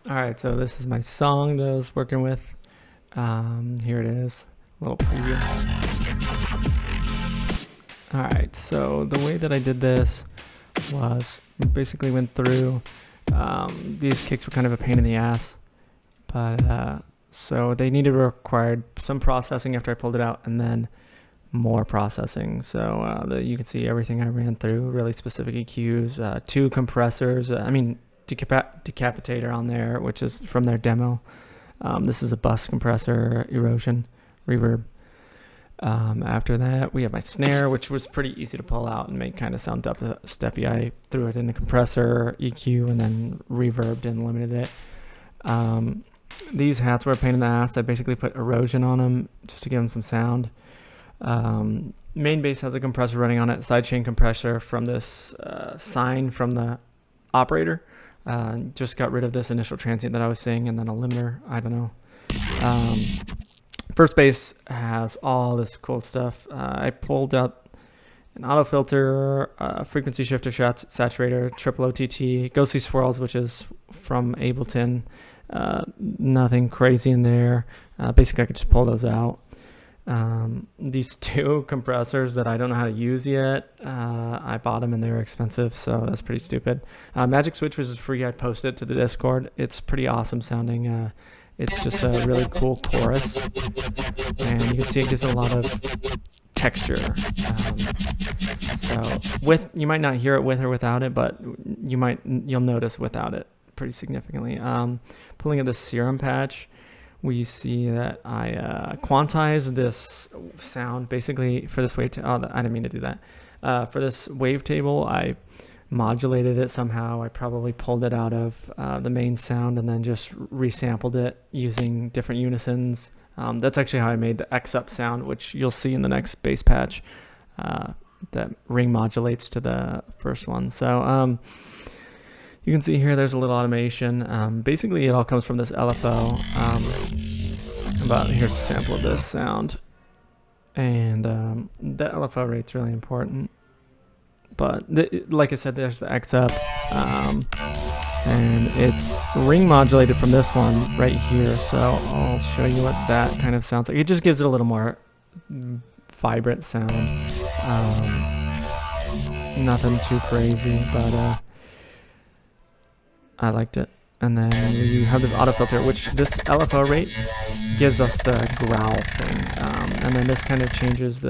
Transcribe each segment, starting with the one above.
Alright, so this is my song that I was working with. Here it is, a little preview. Alright, so the way that I did this was basically went through, these kicks were kind of a pain in the ass, but so they required some processing after I pulled it out, and then more processing. So you can see everything I ran through, really specific EQs, 2 compressors, decapitator on there, which is from their demo. This is a bus compressor, erosion, reverb. After that, we have my snare, which was pretty easy to pull out and make kind of sound steppy. I threw it in the compressor, EQ, and then reverbed and limited it. These hats were a pain in the ass. I basically put erosion on them just to give them some sound. Main bass has a compressor running on it, sidechain compressor from this sign from the operator. Just got rid of this initial transient that I was seeing, and then a limiter. I don't know. First bass has all this cool stuff. I pulled out an auto filter, frequency shifter, saturator, triple OTT, ghostly swirls, which is from Ableton. Nothing crazy in there. Basically, I could just pull those out. These 2 compressors that I don't know how to use yet, I bought them and they were expensive, so that's pretty stupid. Magic Switch, which is free, I posted to the Discord. It's pretty awesome sounding. It's just a really cool chorus, and you can see it gives a lot of texture. So you might not hear it with or without it, but you'll notice without it pretty significantly. Pulling up the serum patch, we see that I quantized this sound basically for this wave. I didn't mean to do that. For this wavetable, I modulated it somehow. I probably pulled it out of the main sound and then just resampled it using different unisons. That's actually how I made the X-Up sound, which you'll see in the next bass patch that ring modulates to the first one. So you can see here there's a little automation. Basically, it all comes from this LFO. But here's a sample of this sound. And the LFO rate's really important. But like I said, there's the X-Up. And it's ring modulated from this one right here. So I'll show you what that kind of sounds like. It just gives it a little more vibrant sound. Nothing too crazy, but I liked it. And then you have this auto filter, which this LFO rate gives us the growl thing. And then this kind of changes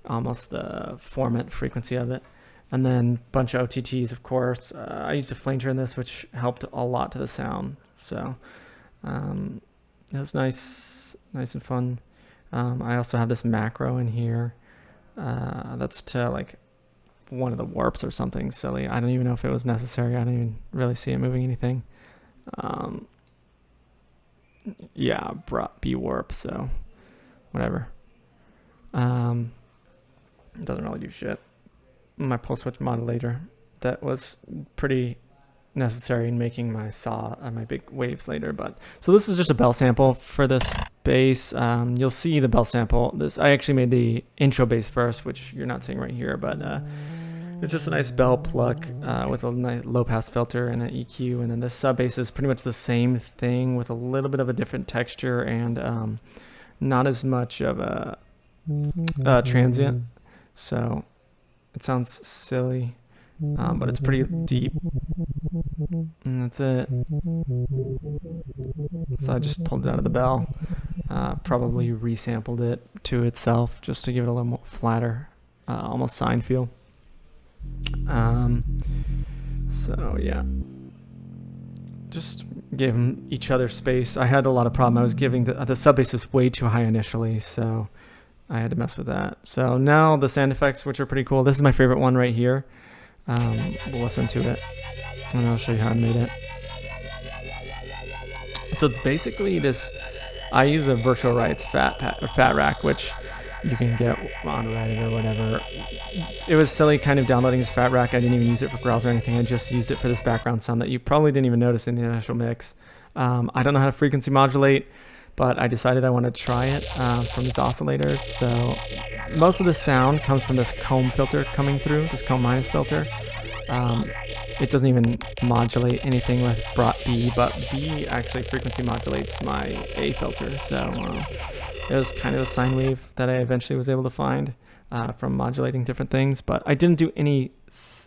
almost the formant frequency of it. And then a bunch of OTTs, of course. I used a flanger in this, which helped a lot to the sound. So it was nice and fun. I also have this macro in here. That's to like one of the warps or something silly. I don't even know if it was necessary. I don't even really see it moving anything. Yeah, B warp, so whatever. Doesn't really do shit. My pulse width modulator, that was pretty necessary in making my my big waves later. But so this is just a bell sample for this bass. You'll see the bell sample. I actually made the intro bass first, which you're not seeing right here, but it's just a nice bell pluck with a nice low pass filter and an EQ. And then this sub bass is pretty much the same thing with a little bit of a different texture and not as much of a transient. So it sounds silly, but it's pretty deep. And that's it. So I just pulled it out of the bell. Probably resampled it to itself just to give it a little more flatter, almost sine feel. So yeah, just gave them each other space. I had a lot of problem. I was giving the sub bass was way too high initially, so I had to mess with that. So now the sound effects, which are pretty cool. This is my favorite one right here. We'll listen to it, and I'll show you how I made it. So it's basically this. I use a Virtual Rights Fat Rack, which you can get on Reddit or whatever. It was silly kind of downloading this Fat Rack. I didn't even use it for growls or anything. I just used it for this background sound that you probably didn't even notice in the initial mix. I don't know how to frequency modulate, but I decided I wanted to try it from these oscillators. So most of the sound comes from this comb filter coming through, this comb minus filter. it doesn't even modulate anything with B, but B actually frequency modulates my A filter. So it was kind of a sine wave that I eventually was able to find from modulating different things, but I didn't do any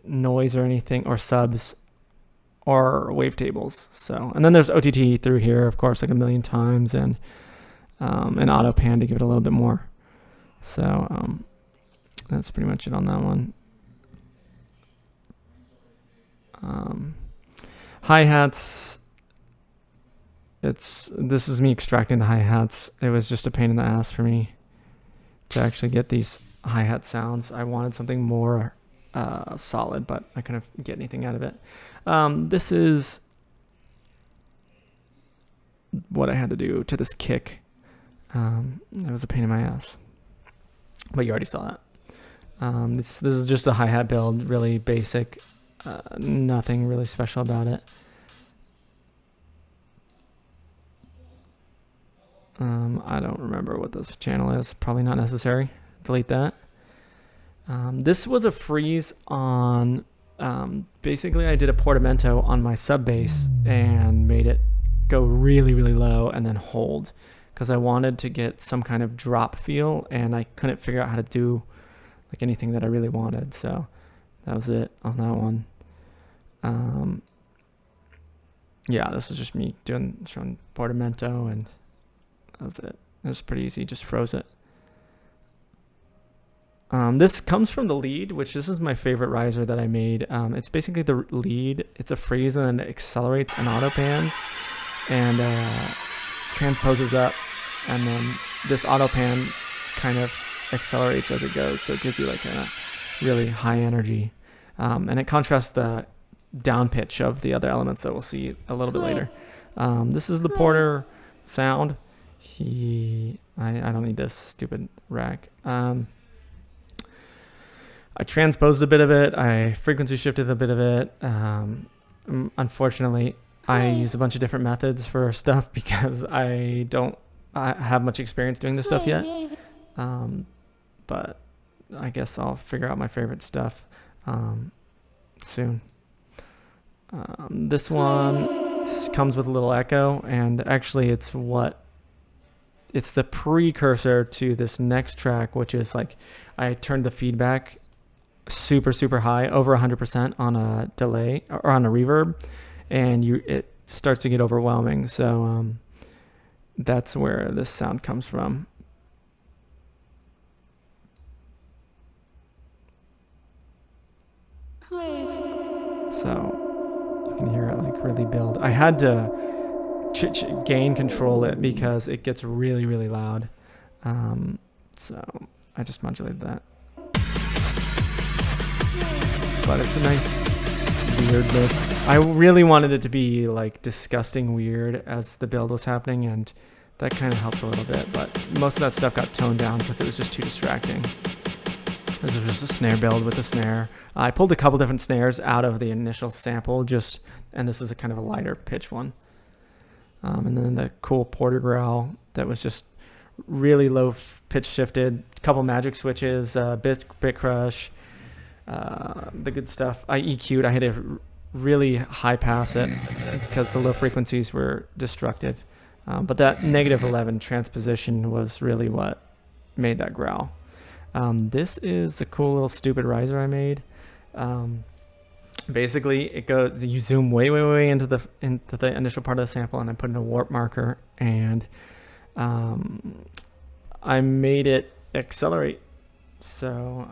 noise or anything, or subs or wavetables. So, and then there's OTT through here, of course, like a million times, and an auto pan to give it a little bit more. So that's pretty much it on that one. Hi-hats, this is me extracting the hi-hats. It was just a pain in the ass for me to actually get these hi-hat sounds. I wanted something more solid, but I couldn't get anything out of it. This is what I had to do to this kick. It was a pain in my ass, but you already saw that. This is just a hi-hat build, really basic. Nothing really special about it. I don't remember what this channel is. Probably not necessary. Delete that. This was a freeze on, basically I did a portamento on my sub bass and made it go really, really low and then hold, because I wanted to get some kind of drop feel and I couldn't figure out how to do like anything that I really wanted. So that was it on that one. Yeah, this is just me showing portamento, and that was it. It was pretty easy, just froze it. This comes from the lead, which this is my favorite riser that I made. It's basically the lead. It's a freeze and then it accelerates and auto pans and transposes up, and then this auto pan kind of accelerates as it goes, so it gives you like a really high energy, and it contrasts the down pitch of the other elements that we'll see a little bit later. This is the Porter sound. I don't need this stupid rack. I transposed a bit of it. I frequency shifted a bit of it. Unfortunately, I used a bunch of different methods for stuff because I have much experience doing this stuff yet. But I guess I'll figure out my favorite stuff soon. This one comes with a little echo, and actually it's the precursor to this next track, which is like I turned the feedback super, super high, over 100% on a delay or on a reverb, and it starts to get overwhelming. So that's where this sound comes from. So you can hear it like really build. I had to gain control it because it gets really, really loud. So I just modulated that. But it's a nice weirdness. I really wanted it to be like disgusting weird as the build was happening, and that kind of helped a little bit, but most of that stuff got toned down because it was just too distracting. This is just a snare build with a snare. I pulled a couple different snares out of the initial sample, and this is a kind of a lighter pitch one. And then the cool Porter growl that was just really low pitch shifted, a couple magic switches, bit crush, the good stuff. I EQ'd. I had to really high pass it because the low frequencies were destructive. But that -11 transposition was really what made that growl. This is a cool little stupid riser I made. Basically, it goes. You zoom way into the initial part of the sample, and I put in a warp marker, and I made it accelerate. So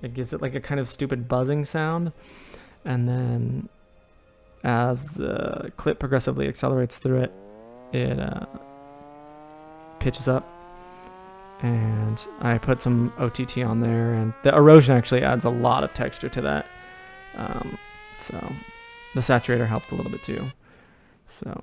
it gives it like a kind of stupid buzzing sound, and then as the clip progressively accelerates through it, it pitches up. And I put some OTT on there, and the erosion actually adds a lot of texture to that. So the saturator helped a little bit too. So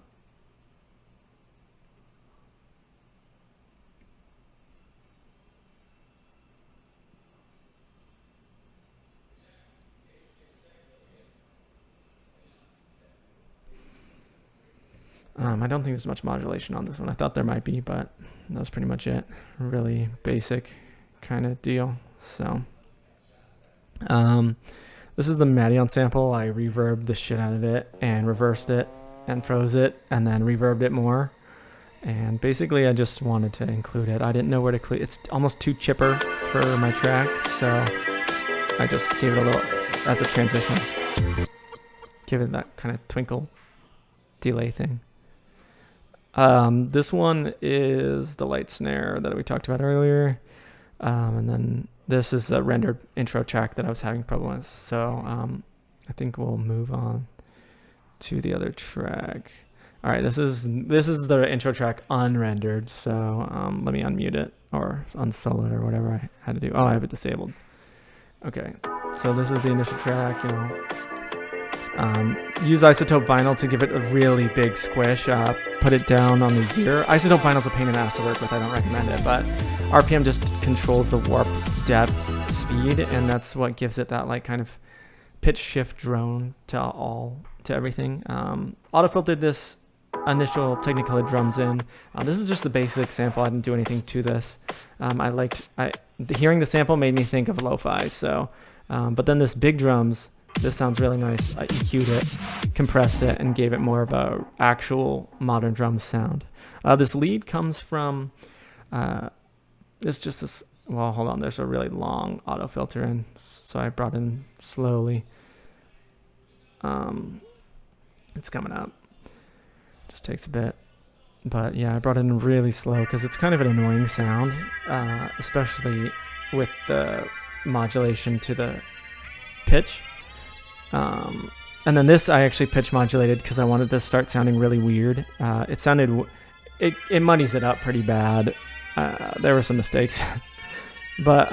I don't think there's much modulation on this one. I thought there might be, but that was pretty much it. Really basic kind of deal. So This is the Madeon sample. I reverbed the shit out of it and reversed it and froze it and then reverbed it more. And basically I just wanted to include it. I didn't know where to include it. It's almost too chipper for my track, so I just gave it a little, as a transition, give it that kind of twinkle delay thing. This one is the light snare that we talked about earlier. And then this is the rendered intro track that I was having problems with. So I think we'll move on to the other track. All right, this is the intro track unrendered. So let me unmute it or unsolo it or whatever I had to do. Oh, I have it disabled. Okay, so this is the initial track. You know, use isotope vinyl to give it a really big squish. Put it down on the ear. Isotope vinyl's a pain in the ass to work with. I don't recommend it, but RPM just controls the warp depth speed, and that's what gives it that like kind of pitch shift drone to everything. Auto filtered this initial Technicolor drums in. This is just the basic sample. I didn't do anything to this. Hearing the sample made me think of lo-fi. So, but then this big drums, this sounds really nice. I EQ'd it, compressed it, and gave it more of a actual modern drum sound. This lead comes from, it's just this, well, hold on, there's a really long auto filter in, so I brought in slowly. It's coming up. Just takes a bit. But yeah, I brought it in really slow because it's kind of an annoying sound, especially with the modulation to the pitch. And then this I actually pitch modulated because I wanted to start sounding really weird. It muddies it up pretty bad. There were some mistakes. But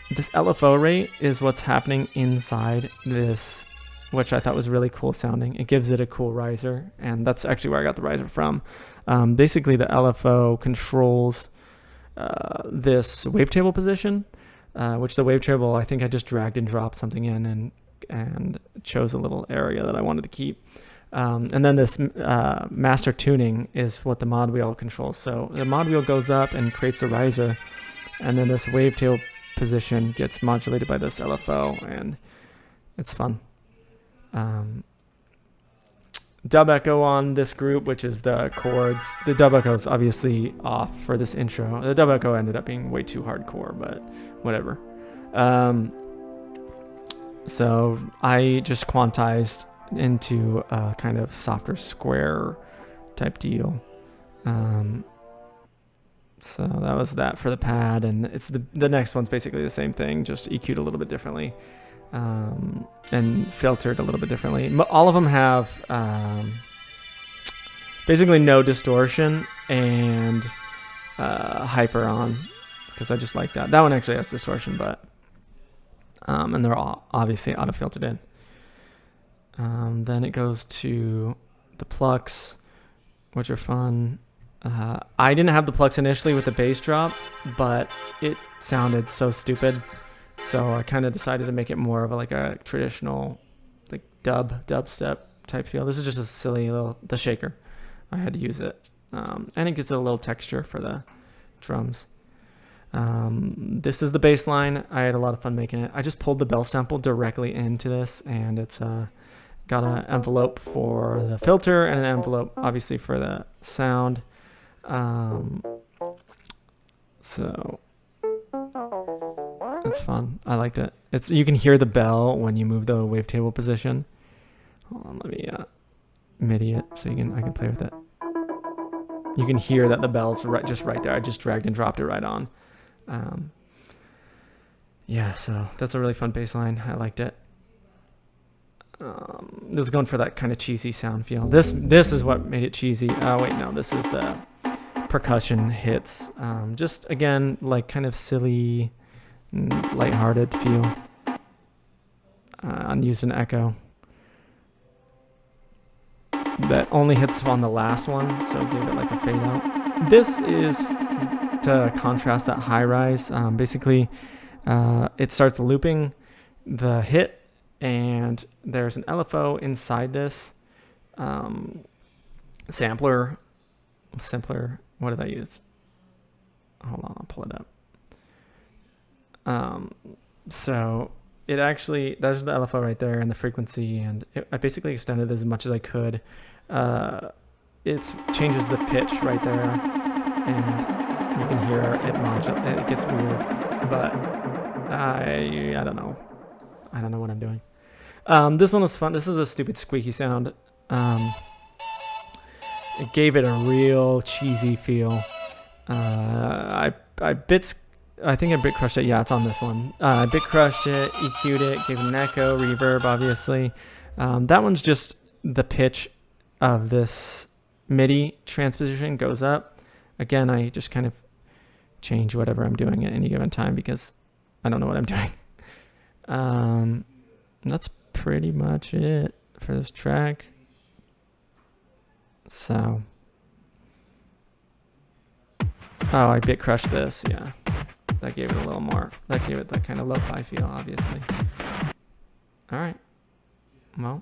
this LFO rate is what's happening inside this, which I thought was really cool sounding. It gives it a cool riser, and that's actually where I got the riser from. Basically, the LFO controls this wavetable position, which the wavetable, I think I just dragged and dropped something in and chose a little area that I wanted to keep. And then this master tuning is what the mod wheel controls. So the mod wheel goes up and creates a riser, and then this wavetable position gets modulated by this LFO, and it's fun. Dub echo on this group, which is the chords. The dub echo is obviously off for this intro. The dub echo ended up being way too hardcore, but whatever. So I just quantized into a kind of softer square type deal. So that was that for the pad, and it's the next one's basically the same thing, just EQ'd a little bit differently. And filtered a little bit differently. All of them have basically no distortion and hyper on, because I just like that. That one actually has distortion, but and they're all obviously auto filtered in. Then it goes to the Plucks, which are fun. I didn't have the Plucks initially with the bass drop, but it sounded so stupid. So I kind of decided to make it more of a traditional like dubstep type feel. This is just a silly the shaker. I had to use it. And it gives it a little texture for the drums. This is the bass line. I had a lot of fun making it. I just pulled the bell sample directly into this, and it's got an envelope for the filter and an envelope obviously for the sound. So it's fun. I liked it. You can hear the bell when you move the wavetable position. Hold on, let me MIDI it so I can play with it. You can hear that the bell's just right there. I just dragged and dropped it right on. Yeah, so that's a really fun bass line. I liked it. It was going for that kind of cheesy sound feel. This is what made it cheesy. Oh wait, no, this is the percussion hits. Just again, like kind of silly, lighthearted feel. I used an echo that only hits on the last one, so gave it like a fade out. This is to contrast that high rise. Basically, it starts looping the hit, and there's an LFO inside this sampler. What did I use? Hold on, I'll pull it up. So it actually, there's the LFO right there and the frequency, and I basically extended it as much as I could. It changes the pitch right there, and you can hear it modulate. It gets weird, but I don't know. I don't know what I'm doing. This one was fun. This is a stupid squeaky sound. It gave it a real cheesy feel. I think I bit crushed it. Yeah, it's on this one. I bit crushed it, EQ'd it, gave it an echo, reverb, obviously. That one's just the pitch of this MIDI transposition goes up. Again, I just kind of change whatever I'm doing at any given time because I don't know what I'm doing. That's pretty much it for this track. So, oh, I bit crushed this. Yeah, that gave it a little more. That gave it that kind of lo-fi feel, obviously. All right. Well.